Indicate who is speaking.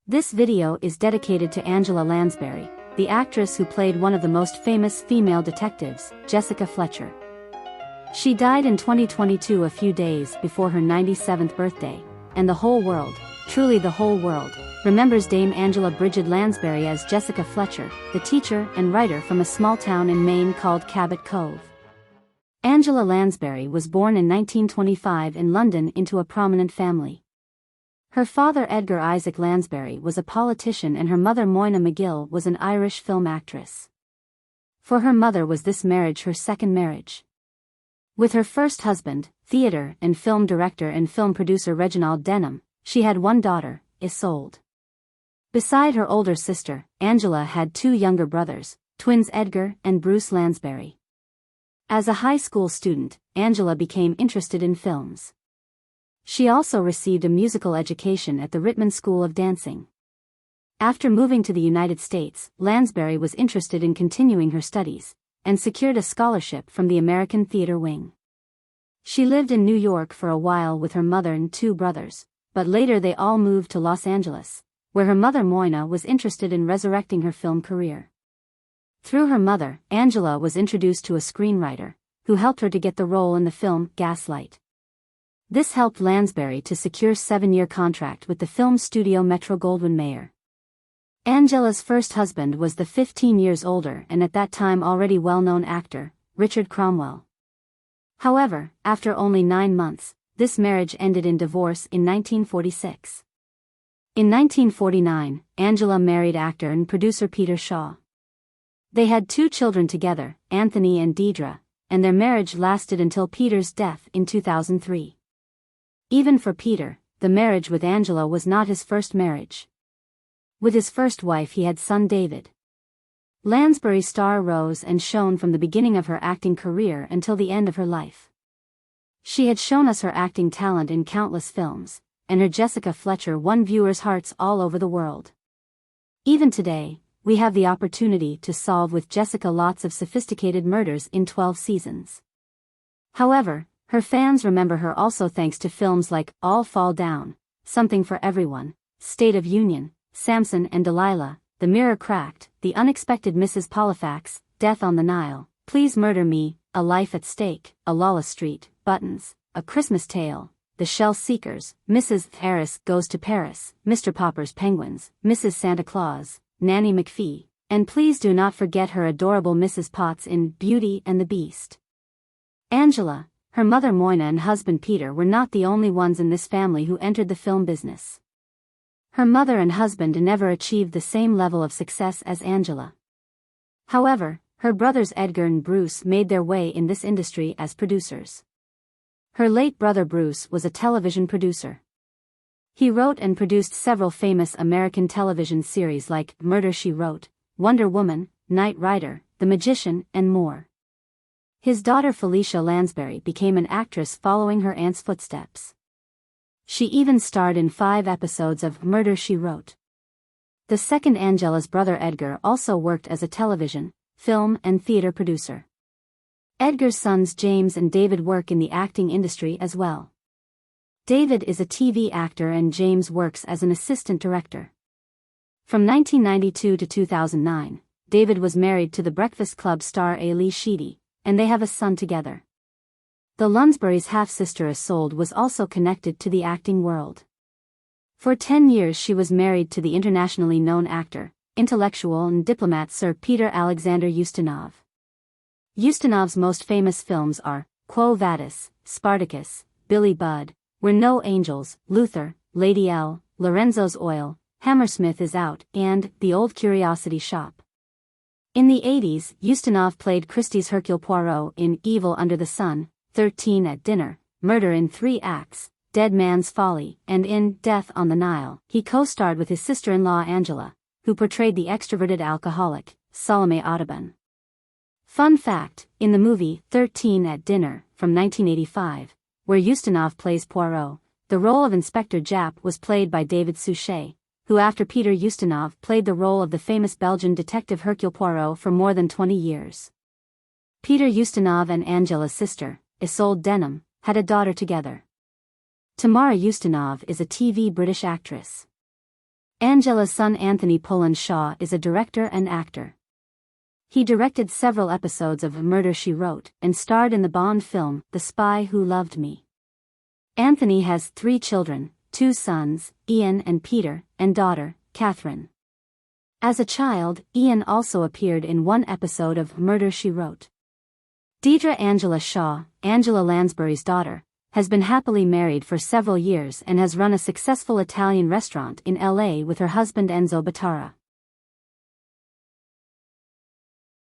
Speaker 1: This video is dedicated to Angela Lansbury, the actress who played one of the most famous female detectives, Jessica Fletcher. She died in 2022, a few days before her 97th birthday, and the whole world, truly the whole world, remembers Dame Angela Bridget Lansbury as Jessica Fletcher, the teacher and writer from a small town in Maine called Cabot Cove. Angela Lansbury was born in 1925 in London into a prominent family. Her father Edgar Isaac Lansbury was a politician and her mother Moyna McGill was an Irish film actress. For her mother was this marriage her second marriage. With her first husband, theatre and film director and film producer Reginald Denham, she had one daughter, Isolde. Beside her older sister, Angela had two younger brothers, twins Edgar and Bruce Lansbury. As a high school student, Angela became interested in films. She also received a musical education at the Rittman School of Dancing. After moving to the United States, Lansbury was interested in continuing her studies, and secured a scholarship from the American Theater Wing. She lived in New York for a while with her mother and two brothers, but later they all moved to Los Angeles, where her mother Moyna was interested in resurrecting her film career. Through her mother, Angela was introduced to a screenwriter, who helped her to get the role in the film Gaslight. This helped Lansbury to secure a 7-year contract with the film studio Metro-Goldwyn-Mayer. Angela's first husband was the 15 years older and at that time already well-known actor, Richard Cromwell. However, after only 9 months, this marriage ended in divorce in 1946. In 1949, Angela married actor and producer Peter Shaw. They had 2 children together, Anthony and Deidre, and their marriage lasted until Peter's death in 2003. Even for Peter, the marriage with Angela was not his first marriage. With his first wife he had son David. Lansbury's star rose and shone from the beginning of her acting career until the end of her life. She had shown us her acting talent in countless films, and her Jessica Fletcher won viewers' hearts all over the world. Even today, we have the opportunity to solve with Jessica lots of sophisticated murders in 12 seasons. However, her fans remember her also thanks to films like All Fall Down, Something for Everyone, State of Union, Samson and Delilah, The Mirror Cracked, The Unexpected Mrs. Polifax, Death on the Nile, Please Murder Me, A Life at Stake, A Lala Street, Buttons, A Christmas Tale, The Shell Seekers, Mrs. Harris Goes to Paris, Mr. Popper's Penguins, Mrs. Santa Claus, Nanny McPhee, and please do not forget her adorable Mrs. Potts in Beauty and the Beast. Angela, her mother Moyna and husband Peter were not the only ones in this family who entered the film business. Her mother and husband never achieved the same level of success as Angela. However, her brothers Edgar and Bruce made their way in this industry as producers. Her late brother Bruce was a television producer. He wrote and produced several famous American television series like Murder, She Wrote, Wonder Woman, Knight Rider, The Magician, and more. His daughter Felicia Lansbury became an actress following her aunt's footsteps. She even starred in 5 episodes of Murder, She Wrote. The second Angela's brother Edgar also worked as a television, film and theater producer. Edgar's sons James and David work in the acting industry as well. David is a TV actor and James works as an assistant director. From 1992 to 2009, David was married to the Breakfast Club star Ailey Sheedy, and they have a son together. The Lansbury's half-sister Isolde was also connected to the acting world. For 10 years she was married to the internationally known actor, intellectual and diplomat Sir Peter Alexander Ustinov. Ustinov's most famous films are Quo Vadis, Spartacus, Billy Budd, We're No Angels, Luther, Lady L, Lorenzo's Oil, Hammersmith Is Out, and The Old Curiosity Shop. In the 80s, Ustinov played Christie's Hercule Poirot in Evil Under the Sun, 13 at Dinner, Murder in 3 Acts, Dead Man's Folly, and in Death on the Nile, he co-starred with his sister-in-law Angela, who portrayed the extroverted alcoholic, Salome Audubon. Fun fact, in the movie 13 at Dinner, from 1985, where Ustinov plays Poirot, the role of Inspector Japp was played by David Suchet, who after Peter Ustinov played the role of the famous Belgian detective Hercule Poirot for more than 20 years. Peter Ustinov and Angela's sister, Isolde Denham, had a daughter together. Tamara Ustinov is a TV British actress. Angela's son Anthony Pullen Shaw is a director and actor. He directed several episodes of Murder, She Wrote, and starred in the Bond film, The Spy Who Loved Me. Anthony has 3 children, 2 sons, Ian and Peter, and daughter, Catherine. As a child, Ian also appeared in one episode of Murder, She Wrote. Deidre Angela Shaw, Angela Lansbury's daughter, has been happily married for several years and has run a successful Italian restaurant in LA with her husband Enzo Batara.